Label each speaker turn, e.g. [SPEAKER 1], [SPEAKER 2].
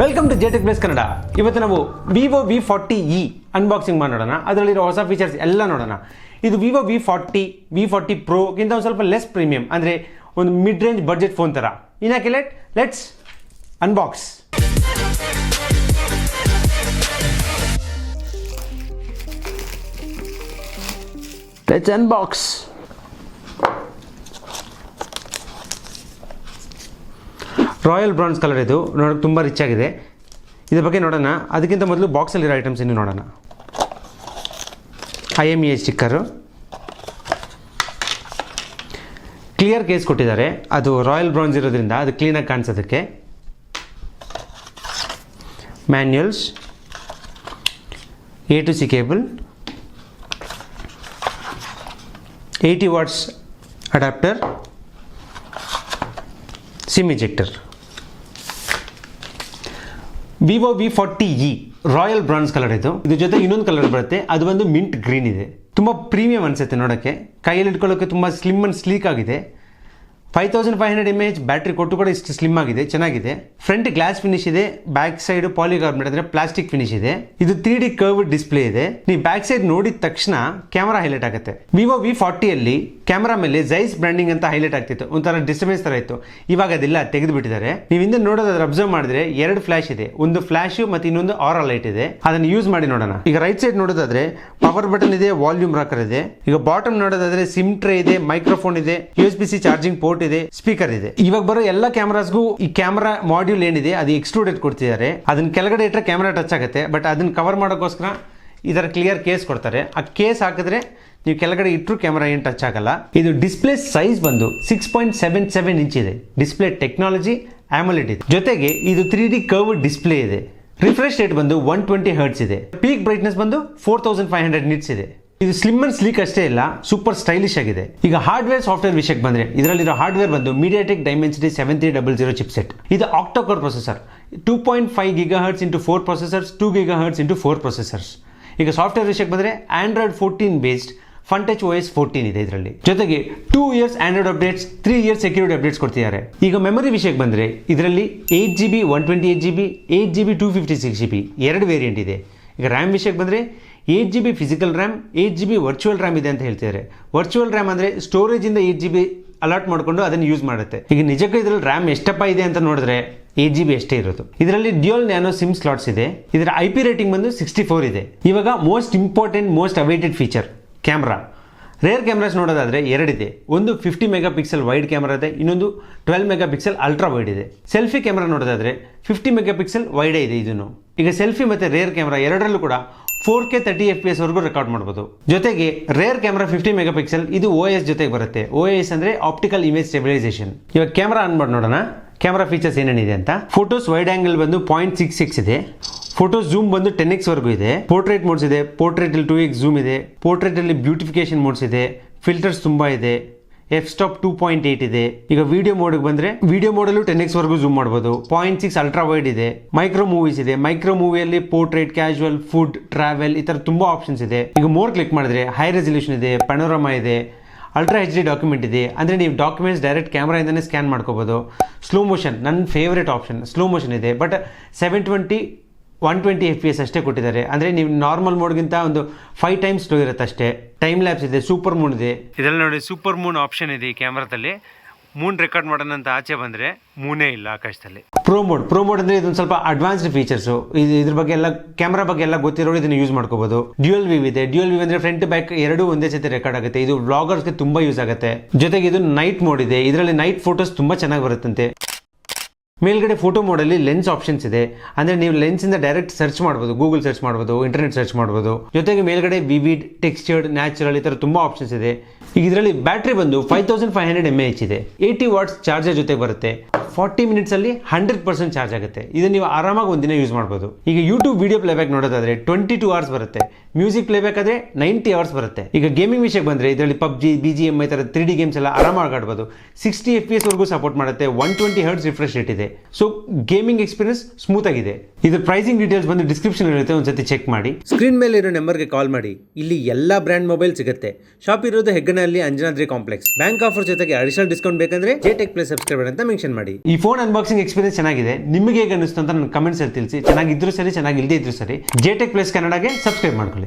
[SPEAKER 1] Welcome to ಜೆಟೆಕ್ place Kannada. ಇವತ್ತು ನಾವು ವಿವೋ V40e ಅನ್ಬಾಕ್ಸಿಂಗ್ ಮಾಡೋಣ. ಅದರಲ್ಲಿರೋ ಹೊಸ ಫೀಚರ್ಸ್ ಎಲ್ಲ ನೋಡೋಣ. ಇದು ವಿವೋ V40 ಪ್ರೋಗಿಂತ ಒಂದು ಸ್ವಲ್ಪ ಲೆಸ್ ಪ್ರೀಮಿಯಂ, ಅಂದರೆ ಒಂದು ಮಿಡ್ ರೇಂಜ್ ಬಡ್ಜೆಟ್ ಫೋನ್ ಥರ. ಇನ್ಯಾಕೆ let's unbox. Royal bronze colour ಇದು ನೋಡೋಕೆ ತುಂಬ ರಿಚ್ ಆಗಿದೆ. ಇದ್ರ ಬಗ್ಗೆ ನೋಡೋಣ. ಅದಕ್ಕಿಂತ ಮೊದಲು ಬಾಕ್ಸಲ್ಲಿರೋ ಐಟಮ್ಸ್ ಇನ್ನು ನೋಡೋಣ. IMEI ಸ್ಟಿಕ್ಕರು, ಕ್ಲಿಯರ್ ಕೇಸ್ ಕೊಟ್ಟಿದ್ದಾರೆ. ಅದು ರಾಯಲ್ ಬ್ರಾನ್ಸ್ ಇರೋದ್ರಿಂದ ಅದು ಕ್ಲೀನಾಗಿ ಕಾಣಿಸೋದಕ್ಕೆ. ಮ್ಯಾನ್ಯುಯಲ್ಸ್, A to C cable, 80 what's adapter, sim ejector. Vivo V40e royal bronze colour ಇದು. ಇದ್ರ ಜೊತೆ ಇನ್ನೊಂದು ಕಲರ್ ಬರುತ್ತೆ, ಅದು ಒಂದು ಮಿಂಟ್ ಗ್ರೀನ್ ಇದೆ. ತುಂಬ ಪ್ರೀಮಿಯಂ ಅನಿಸುತ್ತೆ ನೋಡೋಕ್ಕೆ. ಕೈಯಲ್ಲಿ ಇಟ್ಕೊಳ್ಳೋಕ್ಕೆ ತುಂಬ ಸ್ಲಿಮ್ ಆ್ಯಂಡ್ ಸ್ಲೀಕ್ ಆಗಿದೆ. 5500 mAh ಬ್ಯಾಟ್ರಿ ಕೊಟ್ಟು ಕೂಡ ಇಷ್ಟು ಸ್ಲಿಮ್ ಆಗಿದೆ, ಚೆನ್ನಾಗಿದೆ. ಫ್ರಂಟ್ ಗ್ಲಾಸ್ ಫಿನಿಶ್ ಇದೆ, ಬ್ಯಾಕ್ ಸೈಡ್ ಪಾಲಿಕಾರ್ಬನೇಟ್ ಅಂದರೆ ಪ್ಲಾಸ್ಟಿಕ್ ಫಿನಿಶ್ ಇದೆ. ಇದು 3D ಕರ್ವ್ಡ್ ಡಿಸ್ಪ್ಲೇ ಇದೆ. ನೀವು ಬ್ಯಾಕ್ ಸೈಡ್ ನೋಡಿದ ತಕ್ಷಣ ಕ್ಯಾಮರಾ ಹೈಲೈಟ್ ಆಗುತ್ತೆ. ವಿವೋ V40ಯಲ್ಲಿ ಕ್ಯಾಮರಾ ಮೇಲೆ ಜೈಸ್ ಬ್ರ್ಯಾಂಡಿಂಗ್ ಅಂತ ಹೈಲೈಟ್ ಆಗ್ತಿತ್ತು, ಒಂಥರ ಡಿಸ್ಟರ್ಬೆನ್ಸ್ ಥರ ಇತ್ತು. ಇವಾಗ ಅದೆಲ್ಲ ತೆಗೆದು ಬಿಟ್ಟಿದ್ದಾರೆ. ನೀವು ಹಿಂದೆ ನೋಡೋದಾದ್ರೆ ಅಬ್ಸರ್ವ್ ಮಾಡಿದ್ರೆ 2 ಫ್ಲಾಶ್ ಇದೆ, ಒಂದು ಫ್ಲಾಶ್ ಮತ್ತು ಇನ್ನೊಂದು ಆರಾ ಲೈಟ್ ಇದೆ. ಅದನ್ನು ಯೂಸ್ ಮಾಡಿ ನೋಡೋಣ. ಈಗ ರೈಟ್ ಸೈಡ್ ನೋಡೋದಾದ್ರೆ ಪವರ್ ಬಟನ್ ಇದೆ, ವಾಲ್ಯೂಮ್ ರಾಕರ್ ಇದೆ. ಈಗ ಬಾಟಮ್ ನೋಡೋದಾದ್ರೆ ಸಿಮ್ ಟ್ರೇ ಇದೆ, ಮೈಕ್ರೋಫೋನ್ ಇದೆ, USB-C ಚಾರ್ಜಿಂಗ್ ಪೋರ್ಟ್ ಇದೆ, ಸ್ಪೀಕರ್ ಇದೆ. ಇವಾಗ ಬರೋ ಎಲ್ಲ ಕ್ಯಾಮರಾಸ್ಗೂ ಈ ಕ್ಯಾಮರಾ ಮಾಡ್ಯೂಲ್ ಏನಿದೆ ಅದು ಎಕ್ಸ್ಟ್ರೂಡೆಡ್ ಕೊಡ್ತಿದ್ದಾರೆ. ಅದನ್ನ ಕೆಳಗಡೆ ಇಟ್ಟರೆ ಕ್ಯಾಮರಾ ಟಚ್ ಆಗುತ್ತೆ, ಬಟ್ ಅದನ್ನ ಕವರ್ ಮಾಡೋಕ್ಕೋಸ್ಕರ ಇದರ ಕ್ಲಿಯರ್ ಕೇಸ್ ಕೊಡ್ತಾರೆ. ಆ ಕೇಸ್ ಹಾಕಿದ್ರೆ ನೀವು ಕೆಳಗಡೆ ಇಟ್ಟರು ಕ್ಯಾಮರಾ ಏನು ಟಚ್ ಆಗಲ್ಲ. ಇದು ಡಿಸ್ಪ್ಲೇ ಸೈಜ್ ಬಂದು 6.77 ಇಂಚ್ ಇದೆ. ಡಿಸ್ಪ್ಲೇ ಟೆಕ್ನಾಲಜಿ AMOLED ಇದೆ. ಜೊತೆಗೆ ಇದು 3D ಕರ್ವ್ಡ್ ಡಿಸ್ಪ್ಲೇ ಇದೆ. ರಿಫ್ರೆಶ್ ರೇಟ್ ಬಂದು 120 Hz ಇದೆ. ಪೀಕ್ ಬ್ರೈಟ್ನೆಸ್ ಬಂದು 4500 nits ಇದೆ. ಇದು ಸ್ಲಿಮ್ ಅಂಡ್ ಸ್ಲೀಕ್ ಅಷ್ಟೇ ಇಲ್ಲ, ಸೂಪರ್ ಸ್ಟೈಲಿಶ್ ಆಗಿದೆ. ಈಗ ಹಾರ್ಡ್ವೇರ್ ಸಾಫ್ಟ್ವೇರ್ ವಿಷಯಕ್ಕೆ ಬಂದ್ರೆ ಇದರಲ್ಲಿರೋ ಹಾರ್ಡ್ವೇರ್ ಬಂದು MediaTek Dimensity 7300 ಚಿಪ್ಸೆಟ್. ಇದು octa-core processor, 2.5 GHz into 4 processors, 2 GHz into 4 processors. ಈಗ ಸಾಫ್ಟ್ವೇರ್ ವಿಷಯಕ್ಕೆ ಬಂದ್ರೆ Android 14 ಬೇಸ್ಡ್ FunTouch OS 14 ಇದೆ ಇದರಲ್ಲಿ. ಜೊತೆಗೆ 2 years Android updates, 3 years security updates ಕೊಡ್ತಿದ್ದಾರೆ. ಈಗ ಮೆಮೊರಿ ವಿಷಯಕ್ಕೆ ಬಂದ್ರೆ ಇದರಲ್ಲಿ 8GB 128GB, 8GB 256GB ಎರಡು ವೇರಿಯಂಟ್ ಇದೆ. ಈಗ ರ್ಯಾಮ್ ವಿಷಯಕ್ಕೆ ಬಂದ್ರೆ 8GB physical RAM, 8GB virtual RAM ಇದೆ ಅಂತ ಹೇಳ್ತಿದ್ದಾರೆ. ವರ್ಚುವಲ್ ರ್ಯಾಮ್ ಅಂದರೆ ಸ್ಟೋರೇಜಿಂದ 8GB ಅಲಾಟ್ ಮಾಡಿಕೊಂಡು ಅದನ್ನು ಯೂಸ್ ಮಾಡುತ್ತೆ. ಈಗ ನಿಜಕ್ಕೂ ಇದರಲ್ಲಿ ರ್ಯಾಮ್ ಎಷ್ಟಪ್ಪ ಇದೆ ಅಂತ ನೋಡಿದ್ರೆ 8GB ಅಷ್ಟೇ ಇರೋದು. ಇದರಲ್ಲಿ ಡ್ಯೂಯಲ್ ನ್ಯಾನೋ ಸಿಮ್ ಸ್ಲಾಟ್ಸ್ ಇದೆ. ಇದರ IP ರೇಟಿಂಗ್ ಬಂದು 64 ಇದೆ. ಇವಾಗ most important, most awaited feature camera. Rear cameras ನೋಡೋದಾದ್ರೆ ಎರಡಿದೆ. ಒಂದು 50 MP ವೈಡ್ ಕ್ಯಾಮ್ರಾ ಇದೆ, ಇನ್ನೊಂದು 12 MP ಅಲ್ಟ್ರಾ ವೈಡ್ ಇದೆ. ಸೆಲ್ಫಿ ಕ್ಯಾಮ್ರಾ ನೋಡೋದಾದ್ರೆ 50 MP ವೈಡೇ ಇದೆ ಇದನ್ನು. ಈಗ ಸೆಲ್ಫಿ ಮತ್ತು ರೇರ್ ಕ್ಯಾಮ್ರಾ ಎರಡರಲ್ಲೂ ಕೂಡ 4K 30 FPS ವರೆಗೂ ರೆಕಾರ್ಡ್ ಮಾಡ್ಬೋದು. ಜೊತೆಗೆ ರೇರ್ ಕ್ಯಾಮ್ರಾ 50 MP ಇದು OIS ಜೊತೆಗೆ ಬರುತ್ತೆ. OIS ಅಂದರೆ ಆಪ್ಟಿಕಲ್ ಇಮೇಜ್ ಸ್ಟೆಬಿಲೈಸೇಷನ್. ಇವಾಗ ಕ್ಯಾಮ್ರಾ ಆನ್ ಮಾಡಿ ನೋಡೋಣ ಕ್ಯಾಮ್ರಾ ಫೀಚರ್ಸ್ ಏನೇನಿದೆ ಅಂತ. ಫೋಟೋಸ್ ವೈಡ್ ಆಂಗಲ್ ಬಂದು 0.66 ಇದೆ. ಫೋಟೋ ಝೂಮ್ ಬಂದು 10x ವರೆಗೂ ಇದೆ. ಪೋರ್ಟ್ರೇಟ್ ಮೋಡ್ಸ್ ಇದೆ, ಪೋರ್ಟ್ರೇಟ್ ಅಲ್ಲಿ 2x ಝೂಮ್ ಇದೆ, ಪೋರ್ಟ್ರೇಟ್ ಅಲ್ಲಿ ಬ್ಯೂಟಿಫಿಕೇಶನ್ ಮೋಡ್ಸ್ ಇದೆ, ಫಿಲ್ಟರ್ಸ್ ತುಂಬಾ ಇದೆ, f-stop 2.8 ಇದೆ. ಈಗ ವಿಡಿಯೋ ಮೋಡ್ಗೆ ಬಂದ್ರೆ ವಿಡಿಯೋ ಮೋಡಲ್ಲೂ 10x ವರೆಗೂ ಝೂಮ್ ಮಾಡಬಹುದು. 0.6 ಅಲ್ಟ್ರಾ ವೈಡ್ ಇದೆ. ಮೈಕ್ರೋ ಮೂವೀಸ್ ಇದೆ. ಮೈಕ್ರೋ ಮೂವಿಯಲ್ಲಿ ಪೋರ್ಟ್ರೇಟ್, ಕ್ಯಾಶುವಲ್, ಫುಡ್, ಟ್ರಾವೆಲ್ ಈ ತರ ತುಂಬಾ ಆಪ್ಷನ್ಸ್ ಇದೆ. ಈಗ ಮೋರ್ ಕ್ಲಿಕ್ ಮಾಡಿದ್ರೆ ಹೈ ರೆಸಲ್ಯೂಷನ್ ಇದೆ, ಪನೋರಮಾ ಇದೆ, ಅಲ್ಟ್ರಾ HD ಡಾಕ್ಯುಮೆಂಟ್ ಇದೆ. ಅಂದರೆ ನೀವು ಡಾಕ್ಯುಮೆಂಟ್ಸ್ ಡೈರೆಕ್ಟ್ ಕ್ಯಾಮ್ರಾಯಿಂದನೇ ಸ್ಕ್ಯಾನ್ ಮಾಡ್ಕೋಬೋದು. ಸ್ಲೋ ಮೋಷನ್ ನನ್ನ ಫೇವ್ರೇಟ್ ಆಪ್ಷನ್, ಸ್ಲೋ ಮೋಷನ್ ಇದೆ. ಬಟ್ 720 120 FPS ಅಷ್ಟೇ ಕೊಟ್ಟಿದ್ದಾರೆ. ಅಂದರೆ ನೀವು ನಾರ್ಮಲ್ ಮೋಡ್ಗಿಂತ ಒಂದು 5 times ಸ್ಲೋ ಇರುತ್ತೆ ಅಷ್ಟೇ. ಟೈಮ್ ಲ್ಯಾಪ್ಸ್ ಇದೆ, ಸೂಪರ್ ಮೂನ್ ಇದೆ. ಇದರಲ್ಲಿ ನೋಡಿ ಸೂಪರ್ ಮೂನ್ ಆಪ್ಷನ್ ಇದೆ ಈ ಕ್ಯಾಮ್ರಾದಲ್ಲಿ. ಮೂನ್ ರೆಕಾರ್ಡ್ ಮಾಡೋಣ ಅಂತ ಆಚೆ ಬಂದರೆ ಮೂನೇ ಇಲ್ಲ ಆಕಾಶದಲ್ಲಿ. ಪ್ರೋ ಮೋಡ್ ಅಂದರೆ ಇದೊಂದು ಸ್ವಲ್ಪ ಅಡ್ವಾನ್ಸ್ಡ್ ಫೀಚರ್ಸು. ಇದ್ರ ಬಗ್ಗೆ ಎಲ್ಲ ಕ್ಯಾಮ್ರಾ ಬಗ್ಗೆ ಎಲ್ಲ ಗೊತ್ತಿರೋರು ಇದನ್ನು ಯೂಸ್ ಮಾಡ್ಕೋಬಹುದು. ಡ್ಯೂಯಲ್ ವ್ಯೂ ಇದೆ. ಡ್ಯೂಯಲ್ ವ್ಯೂ ಅಂದರೆ ಫ್ರಂಟ್ ಬ್ಯಾಕ್ ಎರಡೂ ಒಂದೇ ಸತಿ ರೆಕಾರ್ಡ್ ಆಗುತ್ತೆ. ಇದು ವ್ಲಾಗರ್ಸ್ಗೆ ತುಂಬ ಯೂಸ್ ಆಗುತ್ತೆ. ಜೊತೆಗೆ ಇದು ನೈಟ್ ಮೋಡ್ ಇದೆ. ಇದರಲ್ಲಿ ನೈಟ್ ಫೋಟೋಸ್ ತುಂಬ ಚೆನ್ನಾಗಿ ಬರುತ್ತಂತೆ. ಮೇಲ್ಗಡೆ ಫೋಟೋ ಮೋಡಲ್ಲಿ ಲೆನ್ಸ್ ಆಪ್ಷನ್ಸ್ ಇದೆ. ಅಂದರೆ ನೀವು ಲೆನ್ಸಿಂದ ಡೈರೆಕ್ಟ್ ಸರ್ಚ್ ಮಾಡ್ಬೋದು, ಗೂಗಲ್ ಸರ್ಚ್ ಮಾಡ್ಬೋದು, ಇಂಟರ್ನೆಟ್ ಸರ್ಚ್ ಮಾಡ್ಬೋದು. ಜೊತೆಗೆ ಮೇಲ್ಗಡೆ ವಿವಿಡ್, ಟೆಕ್ಸ್ಚರ್ಡ್, ನ್ಯಾಚುರಲ್ ಈ ಥರ ತುಂಬ ಆಪ್ಷನ್ಸ್ ಇದೆ. ಈಗ ಇದರಲ್ಲಿ ಬ್ಯಾಟ್ರಿ ಬಂದು 5500 mAh ಇದೆ. 80 ವಾಟ್ಸ್ ಚಾರ್ಜರ್ ಜೊತೆ ಬರುತ್ತೆ. 40 ಮಿನಿಟ್ಸಲ್ಲಿ 100% ಚಾರ್ಜ್ ಆಗುತ್ತೆ. ಇದನ್ನು ನೀವು ಆರಾಮಾಗಿ ಒಂದಿನ ಯೂಸ್ ಮಾಡ್ಬೋದು. ಈಗ ಯೂಟ್ಯೂಬ್ ವಿಡಿಯೋ ಪ್ಲೇಬ್ಯಾಕ್ ನೋಡೋದಾದ್ರೆ 22 hours ಬರುತ್ತೆ. ಮ್ಯೂಸಿಕ್ ಪ್ಲೇಬ್ಯಾಕ್ ಆದರೆ 90 hours ಬರುತ್ತೆ. ಈಗ ಗೇಮಿಂಗ್ ವಿಷಯಕ್ಕೆ ಬಂದರೆ ಇದರಲ್ಲಿ PUBG, BGM ಈ ಥರ 3D ಗೇಮ್ಸ್ ಎಲ್ಲ ಆರಾಮಾಗಿ ಆಡ್ಬೋದು. 60 FPS ವರೆಗೂ ಸಪೋರ್ಟ್ ಮಾಡುತ್ತೆ. 120 Hz ರಿಫ್ರೆಶ್ ರೇಟ್ ಇದೆ. ಸೊ ಗೇಮಿಂಗ್ ಎಕ್ಸ್ಪೀರಿಯನ್ಸ್ ಸ್ಮೂತ್ ಆಗಿದೆ. ಇದ್ರ ಪ್ರೈಸಿಂಗ್ ಡೀಟೇಲ್ಸ್ ಬಂದು ಡಿಸ್ಕ್ರಿಪ್ಷನ್ ಇರುತ್ತೆ, ಒಂದ್ಸತಿ ಚೆಕ್ ಮಾಡಿ. ಸ್ಕ್ರೀನ್ ಮೇಲೆ ಇರೋ ನಂಬರ್ಗೆ ಕಾಲ್ ಮಾಡಿ. ಇಲ್ಲಿ ಎಲ್ಲ ಬ್ರ್ಯಾಂಡ್ ಮೊಬೈಲ್ ಸಿಗುತ್ತೆ. ಶಾಪ್ ಇರೋದು Hegganahalli Anjanadri complex. Bank offer ಜೊತೆಗೆ ಅಡಿಷನಲ್ ಡಿಸ್ಕೌಂಟ್ ಬೇಕಂದ್ರೆ ಜೆಟೆಕ್ ಪ್ಲಸ್ ಸಬ್ಸ್ಕ್ರೈಬರ್ ಅಂತ ಮೆನ್ಷನ್ ಮಾಡಿ. ಈ ಫೋನ್ ಅನ್ಬಾಕ್ಸಿಂಗ್ ಎಕ್ಸ್ಪೀರಿಯನ್ಸ್ ಚೆನ್ನಾಗಿದೆ, ನಿಮಗೆ ಹೇಗೆ ಅನಿಸ್ತು ಅಂತ ನನ್ನ ಕಮೆಂಟ್ಸ್ ಅಲ್ಲಿ ತಿಳಿಸಿ. ಚೆನ್ನಾಗಿದ್ರು ಸರಿ, ಚೆನ್ನಾಗಿಲ್ಲದೇ ಇದ್ರು ಸರಿ, ಜೆಟೆಕ್ ಪ್ಲಸ್ ಕನ್ನಡಗೆ ಸಬ್ಸ್ಕ್ರೈಬ್ ಮಾಡ್ಕೊಳ್ಳಿ.